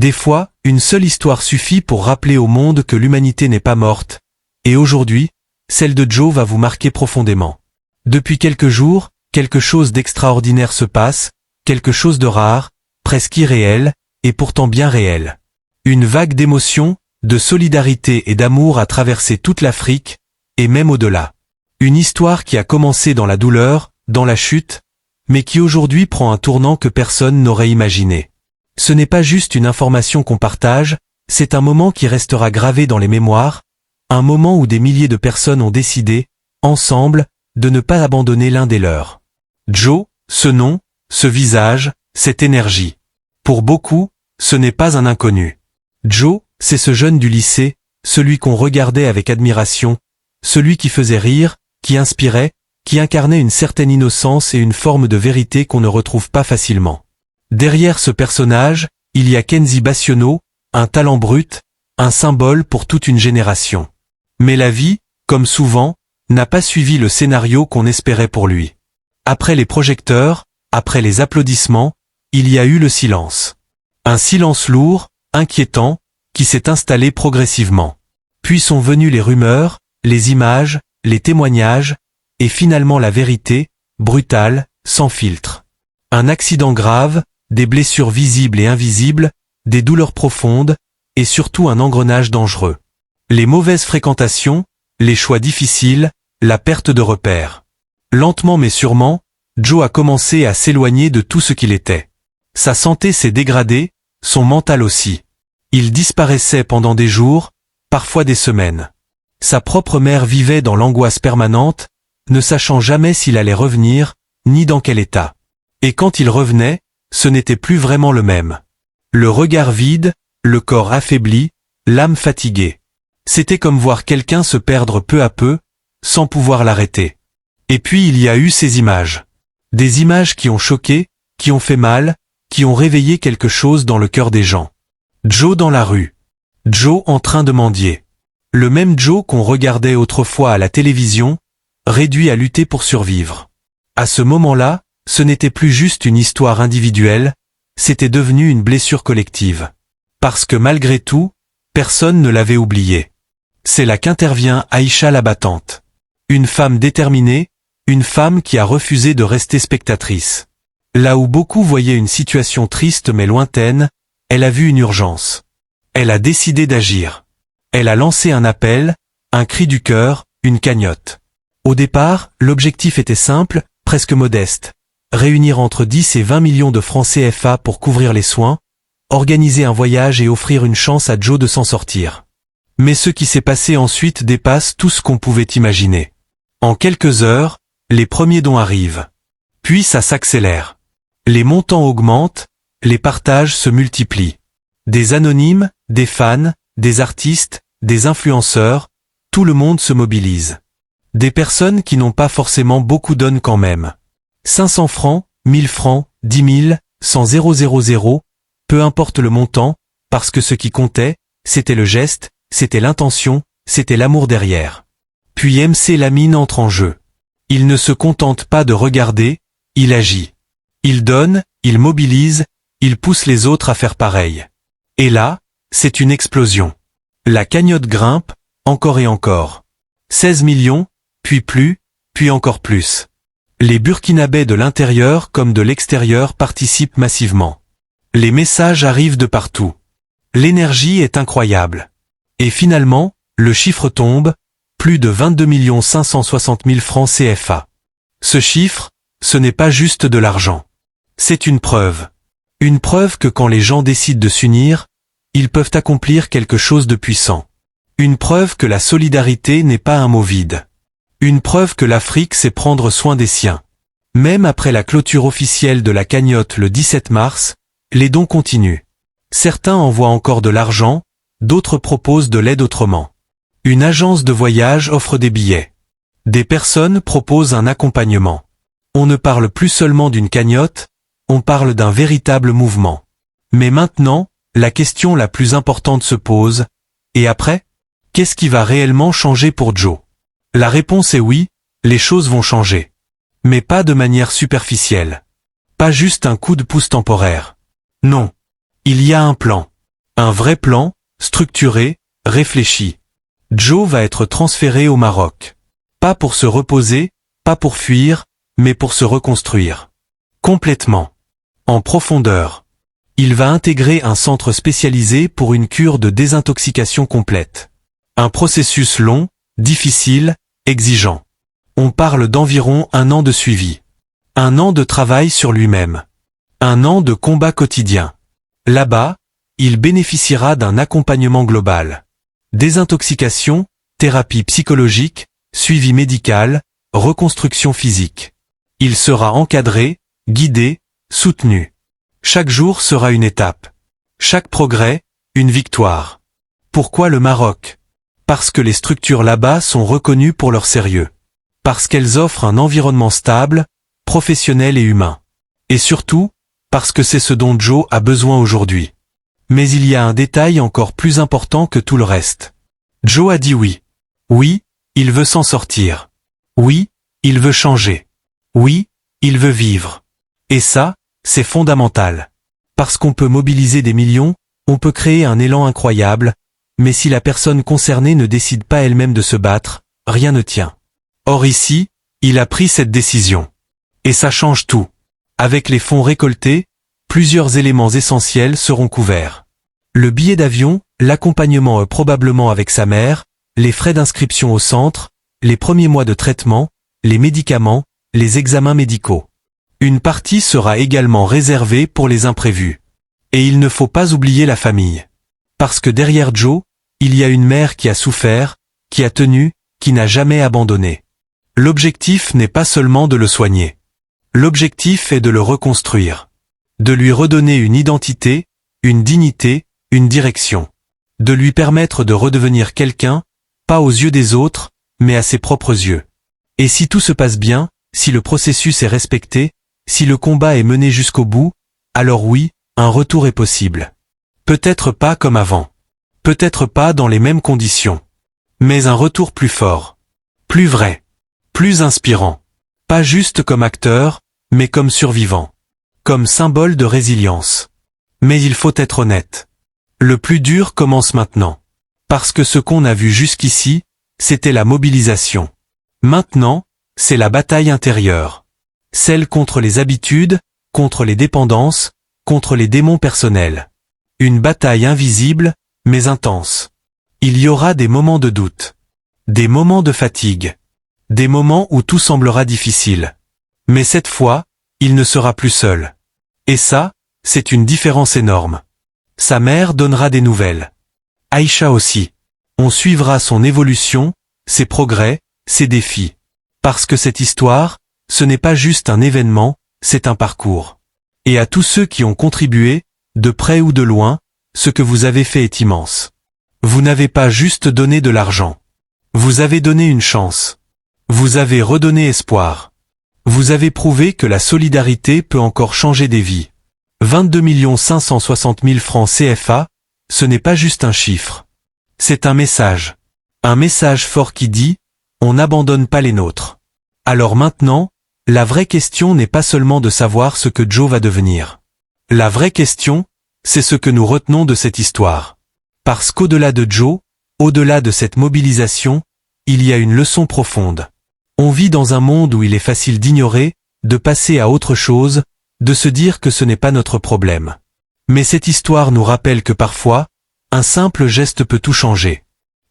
Des fois, une seule histoire suffit pour rappeler au monde que l'humanité n'est pas morte, et aujourd'hui, celle de Joe va vous marquer profondément. Depuis quelques jours, quelque chose d'extraordinaire se passe, quelque chose de rare, presque irréel, et pourtant bien réel. Une vague d'émotion, de solidarité et d'amour a traversé toute l'Afrique, et même au-delà. Une histoire qui a commencé dans la douleur, dans la chute, mais qui aujourd'hui prend un tournant que personne n'aurait imaginé. Ce n'est pas juste une information qu'on partage, c'est un moment qui restera gravé dans les mémoires, un moment où des milliers de personnes ont décidé, ensemble, de ne pas abandonner l'un des leurs. Joe, ce nom, ce visage, cette énergie. Pour beaucoup, ce n'est pas un inconnu. Joe, c'est ce jeune du lycée, celui qu'on regardait avec admiration, celui qui faisait rire, qui inspirait, qui incarnait une certaine innocence et une forme de vérité qu'on ne retrouve pas facilement. Derrière ce personnage, il y a Kenzie Bassiono, un talent brut, un symbole pour toute une génération. Mais la vie, comme souvent, n'a pas suivi le scénario qu'on espérait pour lui. Après les projecteurs, après les applaudissements, il y a eu le silence. Un silence lourd, inquiétant, qui s'est installé progressivement. Puis sont venues les rumeurs, les images, les témoignages, et finalement la vérité, brutale, sans filtre. Un accident grave, des blessures visibles et invisibles, des douleurs profondes, et surtout un engrenage dangereux. Les mauvaises fréquentations, les choix difficiles, la perte de repères. Lentement mais sûrement, Joe a commencé à s'éloigner de tout ce qu'il était. Sa santé s'est dégradée, son mental aussi. Il disparaissait pendant des jours, parfois des semaines. Sa propre mère vivait dans l'angoisse permanente, ne sachant jamais s'il allait revenir, ni dans quel état. Et quand il revenait, ce n'était plus vraiment le même. Le regard vide, le corps affaibli, l'âme fatiguée. C'était comme voir quelqu'un se perdre peu à peu, sans pouvoir l'arrêter. Et puis il y a eu ces images. Des images qui ont choqué, qui ont fait mal, qui ont réveillé quelque chose dans le cœur des gens. Joe dans la rue. Joe en train de mendier. Le même Joe qu'on regardait autrefois à la télévision, réduit à lutter pour survivre. À ce moment-là, ce n'était plus juste une histoire individuelle, c'était devenu une blessure collective. Parce que malgré tout, personne ne l'avait oublié. C'est là qu'intervient Aïcha la battante. Une femme déterminée, une femme qui a refusé de rester spectatrice. Là où beaucoup voyaient une situation triste mais lointaine, elle a vu une urgence. Elle a décidé d'agir. Elle a lancé un appel, un cri du cœur, une cagnotte. Au départ, l'objectif était simple, presque modeste. Réunir entre 10 et 20 millions de francs CFA pour couvrir les soins, organiser un voyage et offrir une chance à Joe de s'en sortir. Mais ce qui s'est passé ensuite dépasse tout ce qu'on pouvait imaginer. En quelques heures, les premiers dons arrivent. Puis ça s'accélère. Les montants augmentent, les partages se multiplient. Des anonymes, des fans, des artistes, des influenceurs, tout le monde se mobilise. Des personnes qui n'ont pas forcément beaucoup donnent quand même. 500 francs, 1000 francs, 10 000, 100 000, peu importe le montant, parce que ce qui comptait, c'était le geste, c'était l'intention, c'était l'amour derrière. Puis MC Lamine entre en jeu. Il ne se contente pas de regarder, il agit. Il donne, il mobilise, il pousse les autres à faire pareil. Et là, c'est une explosion. La cagnotte grimpe, encore et encore. 16 millions, puis plus, puis encore plus. Les Burkinabés de l'intérieur comme de l'extérieur participent massivement. Les messages arrivent de partout. L'énergie est incroyable. Et finalement, le chiffre tombe, plus de 22 560 000 francs CFA. Ce chiffre, ce n'est pas juste de l'argent. C'est une preuve. Une preuve que quand les gens décident de s'unir, ils peuvent accomplir quelque chose de puissant. Une preuve que la solidarité n'est pas un mot vide. Une preuve que l'Afrique sait prendre soin des siens. Même après la clôture officielle de la cagnotte le 17 mars, les dons continuent. Certains envoient encore de l'argent, d'autres proposent de l'aide autrement. Une agence de voyage offre des billets. Des personnes proposent un accompagnement. On ne parle plus seulement d'une cagnotte, on parle d'un véritable mouvement. Mais maintenant, la question la plus importante se pose, et après? Qu'est-ce qui va réellement changer pour Joe? La réponse est oui, les choses vont changer. Mais pas de manière superficielle. Pas juste un coup de pouce temporaire. Non. Il y a un plan. Un vrai plan, structuré, réfléchi. Joe va être transféré au Maroc. Pas pour se reposer, pas pour fuir, mais pour se reconstruire. Complètement. En profondeur. Il va intégrer un centre spécialisé pour une cure de désintoxication complète. Un processus long, difficile, exigeant. On parle d'environ 1 an de suivi. 1 an de travail sur lui-même. 1 an de combat quotidien. Là-bas, il bénéficiera d'un accompagnement global. Désintoxication, thérapie psychologique, suivi médical, reconstruction physique. Il sera encadré, guidé, soutenu. Chaque jour sera une étape. Chaque progrès, une victoire. Pourquoi le Maroc? Parce que les structures là-bas sont reconnues pour leur sérieux. Parce qu'elles offrent un environnement stable, professionnel et humain. Et surtout, parce que c'est ce dont Joe a besoin aujourd'hui. Mais il y a un détail encore plus important que tout le reste. Joe a dit oui. Oui, il veut s'en sortir. Oui, il veut changer. Oui, il veut vivre. Et ça, c'est fondamental. Parce qu'on peut mobiliser des millions, on peut créer un élan incroyable, mais si la personne concernée ne décide pas elle-même de se battre, rien ne tient. Or ici, il a pris cette décision. Et ça change tout. Avec les fonds récoltés, plusieurs éléments essentiels seront couverts. Le billet d'avion, l'accompagnement probablement avec sa mère, les frais d'inscription au centre, les premiers mois de traitement, les médicaments, les examens médicaux. Une partie sera également réservée pour les imprévus. Et il ne faut pas oublier la famille. Parce que derrière Joe, il y a une mère qui a souffert, qui a tenu, qui n'a jamais abandonné. L'objectif n'est pas seulement de le soigner. L'objectif est de le reconstruire. De lui redonner une identité, une dignité, une direction. De lui permettre de redevenir quelqu'un, pas aux yeux des autres, mais à ses propres yeux. Et si tout se passe bien, si le processus est respecté, si le combat est mené jusqu'au bout, alors oui, un retour est possible. Peut-être pas comme avant. Peut-être pas dans les mêmes conditions. Mais un retour plus fort. Plus vrai. Plus inspirant. Pas juste comme acteur, mais comme survivant. Comme symbole de résilience. Mais il faut être honnête. Le plus dur commence maintenant. Parce que ce qu'on a vu jusqu'ici, c'était la mobilisation. Maintenant, c'est la bataille intérieure. Celle contre les habitudes, contre les dépendances, contre les démons personnels. Une bataille invisible, mais intense. Il y aura des moments de doute. Des moments de fatigue. Des moments où tout semblera difficile. Mais cette fois, il ne sera plus seul. Et ça, c'est une différence énorme. Sa mère donnera des nouvelles. Aïcha aussi. On suivra son évolution, ses progrès, ses défis. Parce que cette histoire, ce n'est pas juste un événement, c'est un parcours. Et à tous ceux qui ont contribué, de près ou de loin, ce que vous avez fait est immense. Vous n'avez pas juste donné de l'argent. Vous avez donné une chance. Vous avez redonné espoir. Vous avez prouvé que la solidarité peut encore changer des vies. 22 560 000 francs CFA, ce n'est pas juste un chiffre. C'est un message. Un message fort qui dit, on n'abandonne pas les nôtres. Alors maintenant, la vraie question n'est pas seulement de savoir ce que Joe va devenir. La vraie question, c'est ce que nous retenons de cette histoire. Parce qu'au-delà de Joe, au-delà de cette mobilisation, il y a une leçon profonde. On vit dans un monde où il est facile d'ignorer, de passer à autre chose, de se dire que ce n'est pas notre problème. Mais cette histoire nous rappelle que parfois, un simple geste peut tout changer.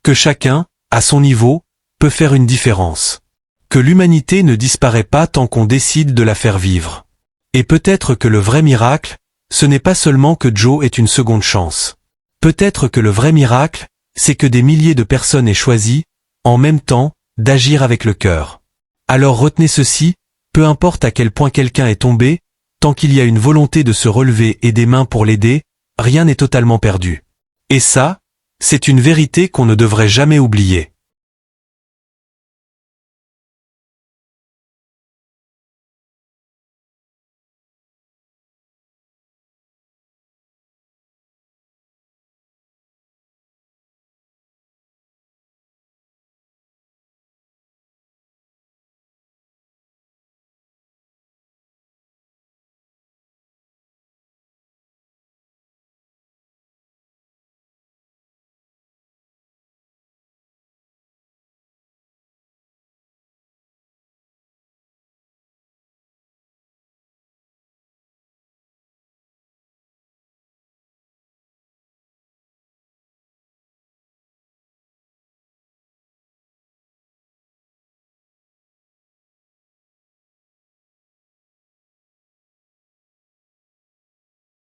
Que chacun, à son niveau, peut faire une différence. Que l'humanité ne disparaît pas tant qu'on décide de la faire vivre. Et peut-être que le vrai miracle, ce n'est pas seulement que Joe ait une seconde chance. Peut-être que le vrai miracle, c'est que des milliers de personnes aient choisi, en même temps, d'agir avec le cœur. Alors retenez ceci, peu importe à quel point quelqu'un est tombé, tant qu'il y a une volonté de se relever et des mains pour l'aider, rien n'est totalement perdu. Et ça, c'est une vérité qu'on ne devrait jamais oublier.